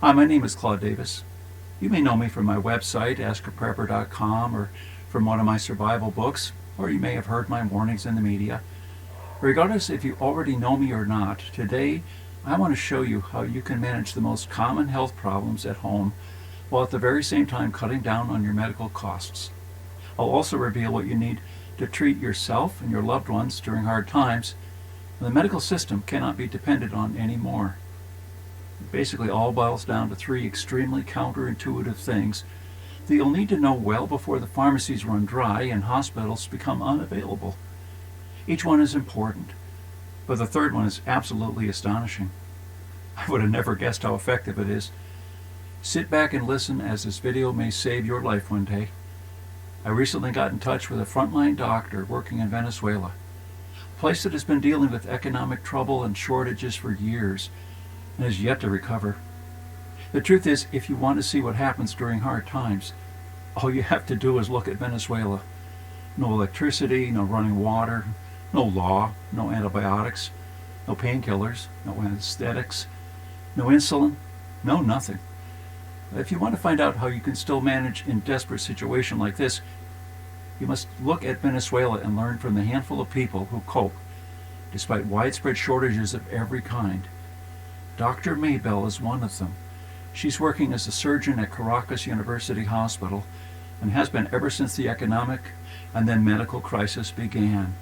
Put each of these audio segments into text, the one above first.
Hi, my name is Claude Davis. You may know me from my website, askaprepper.com, or from one of my survival books, or you may have heard my warnings in the media. Regardless if you already know me or not, today I want to show you how you can manage the most common health problems at home while at the very same time cutting down on your medical costs. I'll also reveal what you need to treat yourself and your loved ones during hard times when the medical system cannot be depended on anymore. It basically all boils down to three extremely counterintuitive things that you'll need to know well before the pharmacies run dry and hospitals become unavailable. Each one is important, but the third one is absolutely astonishing. I would have never guessed how effective it is. Sit back and listen, as this video may save your life one day. I recently got in touch with a frontline doctor working in Venezuela, a place that has been dealing with economic trouble and shortages for years and has yet to recover. The truth is, if you want to see what happens during hard times, all you have to do is look at Venezuela. No electricity, no running water, no law, no antibiotics, no painkillers, no anesthetics, no insulin, no nothing. If you want to find out how you can still manage in a desperate situation like this, you must look at Venezuela and learn from the handful of people who cope, despite widespread shortages of every kind. Dr. Maybell is one of them. She's working as a surgeon at Caracas University Hospital and has been ever since the economic and then medical crisis began.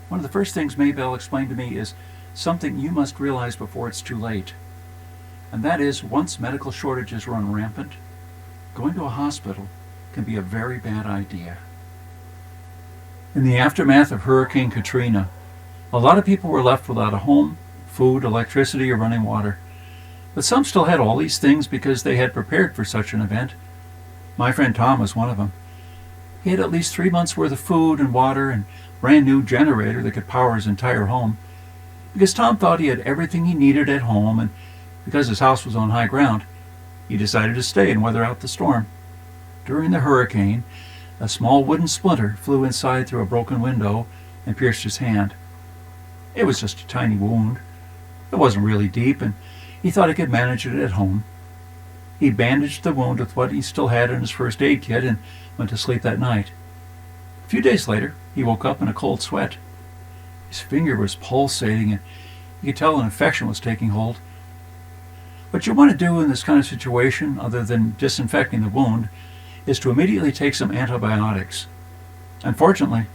One of the first things Maybell explained to me is something you must realize before it's too late. And that is, once medical shortages run rampant, going to a hospital can be a very bad idea. In the aftermath of Hurricane Katrina, a lot of people were left without a home, food, electricity, or running water. But some still had all these things because they had prepared for such an event. My friend Tom was one of them. He had at least 3 months' worth of food and water and a brand new generator that could power his entire home. Because Tom thought he had everything he needed at home, and because his house was on high ground, he decided to stay and weather out the storm. During the hurricane, a small wooden splinter flew inside through a broken window and pierced his hand. It was just a tiny wound. It wasn't really deep, and he thought he could manage it at home. He bandaged the wound with what he still had in his first aid kit and went to sleep that night. A few days later, he woke up in a cold sweat. His finger was pulsating, and you could tell an infection was taking hold. What you want to do in this kind of situation, other than disinfecting the wound, is to immediately take some antibiotics. Unfortunately,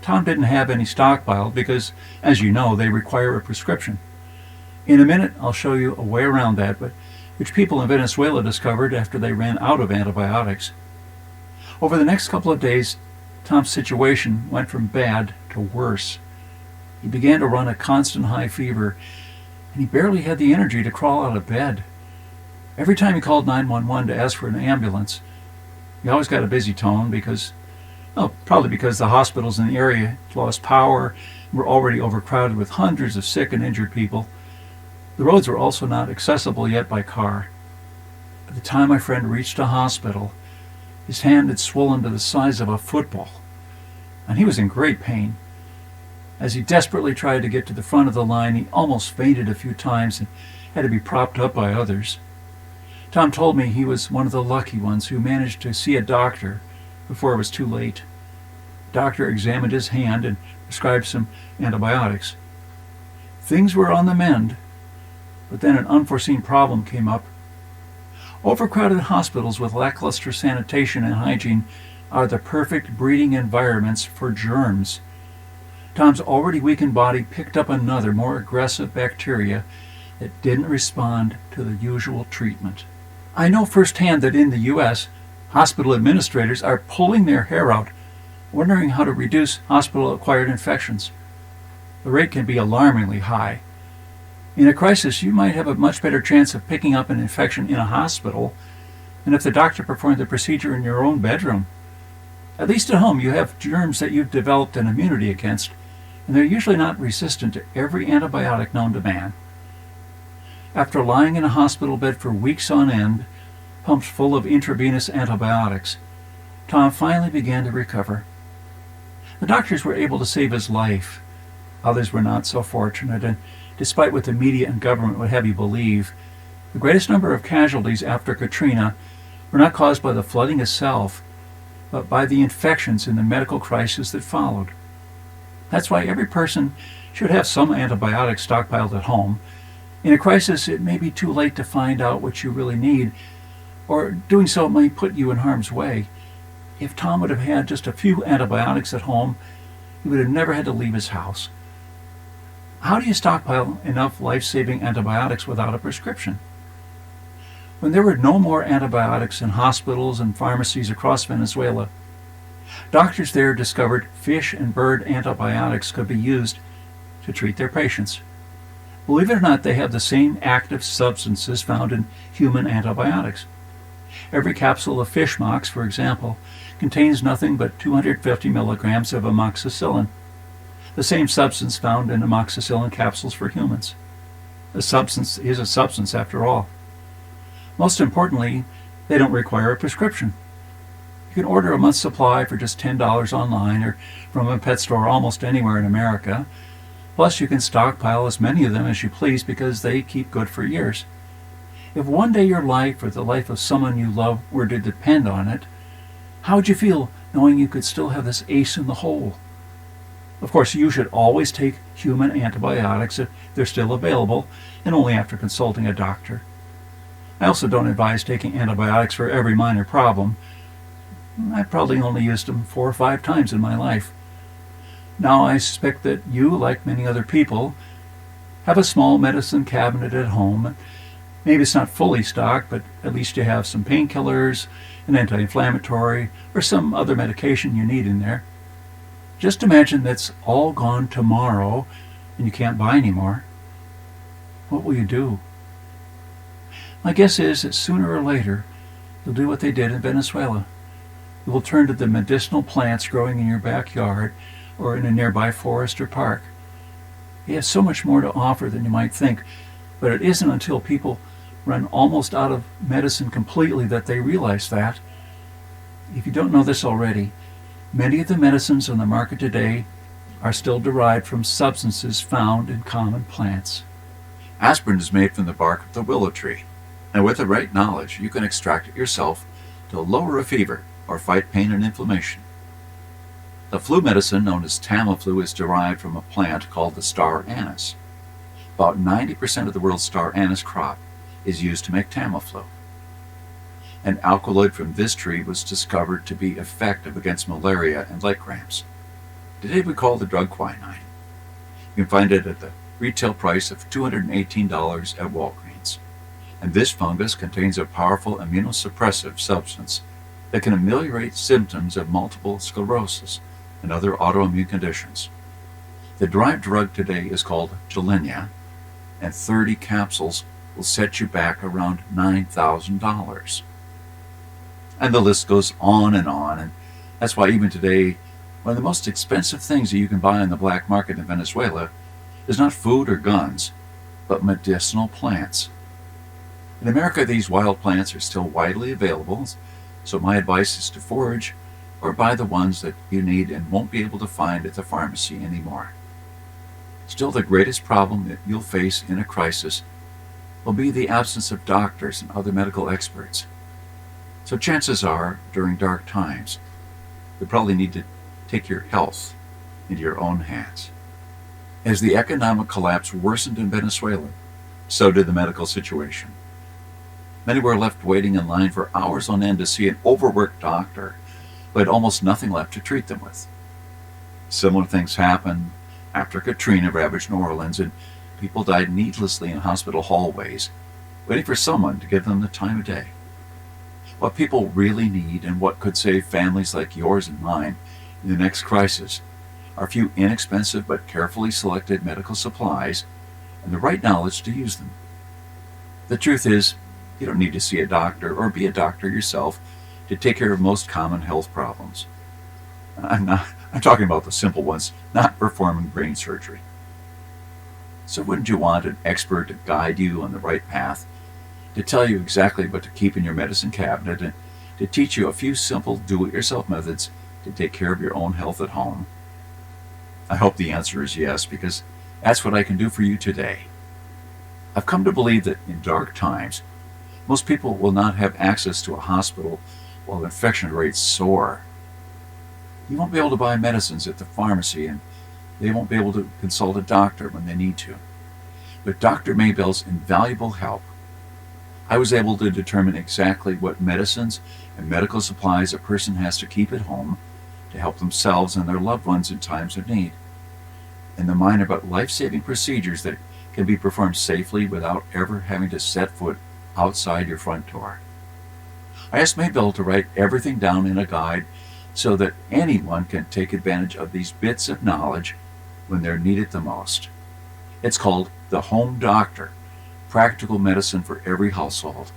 Tom didn't have any stockpiled because, as you know, they require a prescription. In a minute, I'll show you a way around that, but which people in Venezuela discovered after they ran out of antibiotics. Over the next couple of days, Tom's situation went from bad to worse. He began to run a constant high fever, and he barely had the energy to crawl out of bed. Every time he called 911 to ask for an ambulance, he always got a busy tone probably because the hospitals in the area lost power and were already overcrowded with hundreds of sick and injured people. The roads were also not accessible yet by car. By the time my friend reached a hospital, his hand had swollen to the size of a football, and he was in great pain. As he desperately tried to get to the front of the line, he almost fainted a few times and had to be propped up by others. Tom told me he was one of the lucky ones who managed to see a doctor before it was too late. The doctor examined his hand and prescribed some antibiotics. Things were on the mend, but then an unforeseen problem came up. Overcrowded hospitals with lackluster sanitation and hygiene are the perfect breeding environments for germs. Tom's already weakened body picked up another, more aggressive bacteria that didn't respond to the usual treatment. I know firsthand that in the U.S., hospital administrators are pulling their hair out, wondering how to reduce hospital-acquired infections. The rate can be alarmingly high. In a crisis, you might have a much better chance of picking up an infection in a hospital than if the doctor performed the procedure in your own bedroom. At least at home, you have germs that you've developed an immunity against, and they're usually not resistant to every antibiotic known to man. After lying in a hospital bed for weeks on end, pumped full of intravenous antibiotics, Tom finally began to recover. The doctors were able to save his life. Others were not so fortunate, and despite what the media and government would have you believe, The greatest number of casualties after Katrina were not caused by the flooding itself, but by the infections in the medical crisis that followed. That's why every person should have some antibiotics stockpiled at home. In a crisis, it may be too late to find out what you really need, or doing so might put you in harm's way. If Tom would have had just a few antibiotics at home, he would have never had to leave his house. How do you stockpile enough life-saving antibiotics without a prescription? When there were no more antibiotics in hospitals and pharmacies across Venezuela, doctors there discovered fish and bird antibiotics could be used to treat their patients. Believe it or not, they have the same active substances found in human antibiotics. Every capsule of fish mox, for example, contains nothing but 250 milligrams of amoxicillin, the same substance found in amoxicillin capsules for humans. A substance is a substance after all. Most importantly, they don't require a prescription. You can order a month's supply for just $10 online or from a pet store almost anywhere in America. Plus, you can stockpile as many of them as you please because they keep good for years. If one day your life or the life of someone you love were to depend on it, how would you feel knowing you could still have this ace in the hole? Of course, you should always take human antibiotics if they're still available, and only after consulting a doctor. I also don't advise taking antibiotics for every minor problem. I've probably only used them 4 or 5 times in my life. Now I suspect that you, like many other people, have a small medicine cabinet at home. Maybe it's not fully stocked, but at least you have some painkillers, an anti-inflammatory, or some other medication you need in there. Just imagine that's all gone tomorrow and you can't buy any more. What will you do? My guess is that sooner or later you'll do what they did in Venezuela. You will turn to the medicinal plants growing in your backyard or in a nearby forest or park. They have so much more to offer than you might think, but it isn't until people run almost out of medicine completely that they realize that. If you don't know this already, many of the medicines on the market today are still derived from substances found in common plants. Aspirin is made from the bark of the willow tree, and with the right knowledge, you can extract it yourself to lower a fever or fight pain and inflammation. The flu medicine known as Tamiflu is derived from a plant called the star anise. About 90% of the world's star anise crop is used to make Tamiflu. An alkaloid from this tree was discovered to be effective against malaria and leg cramps. Today we call the drug quinine. You can find it at the retail price of $218 at Walgreens. And this fungus contains a powerful immunosuppressive substance that can ameliorate symptoms of multiple sclerosis and other autoimmune conditions. The derived drug today is called Gilenya, and 30 capsules will set you back around $9,000. And the list goes on, and that's why even today, one of the most expensive things that you can buy on the black market in Venezuela is not food or guns, but medicinal plants. In America, these wild plants are still widely available, so my advice is to forage or buy the ones that you need and won't be able to find at the pharmacy anymore. Still, the greatest problem that you'll face in a crisis will be the absence of doctors and other medical experts. So chances are, during dark times, you'll probably need to take your health into your own hands. As the economic collapse worsened in Venezuela, so did the medical situation. Many were left waiting in line for hours on end to see an overworked doctor who had almost nothing left to treat them with. Similar things happened after Katrina ravaged New Orleans, and people died needlessly in hospital hallways, waiting for someone to give them the time of day. What people really need, and what could save families like yours and mine in the next crisis, are a few inexpensive but carefully selected medical supplies and the right knowledge to use them. The truth is, you don't need to see a doctor or be a doctor yourself to take care of most common health problems. I'm talking about the simple ones, not performing brain surgery. So wouldn't you want an expert to guide you on the right path, to tell you exactly what to keep in your medicine cabinet, and to teach you a few simple do-it-yourself methods to take care of your own health at home? I hope the answer is yes, because that's what I can do for you today. I've come to believe that in dark times, most people will not have access to a hospital while infection rates soar. You won't be able to buy medicines at the pharmacy, and they won't be able to consult a doctor when they need to. With Dr. Maybell's invaluable help, I was able to determine exactly what medicines and medical supplies a person has to keep at home to help themselves and their loved ones in times of need, and the mind about life-saving procedures that can be performed safely without ever having to set foot outside your front door. I asked Maybell to write everything down in a guide so that anyone can take advantage of these bits of knowledge when they're needed the most. It's called The Home Doctor, Practical Medicine for Every Household.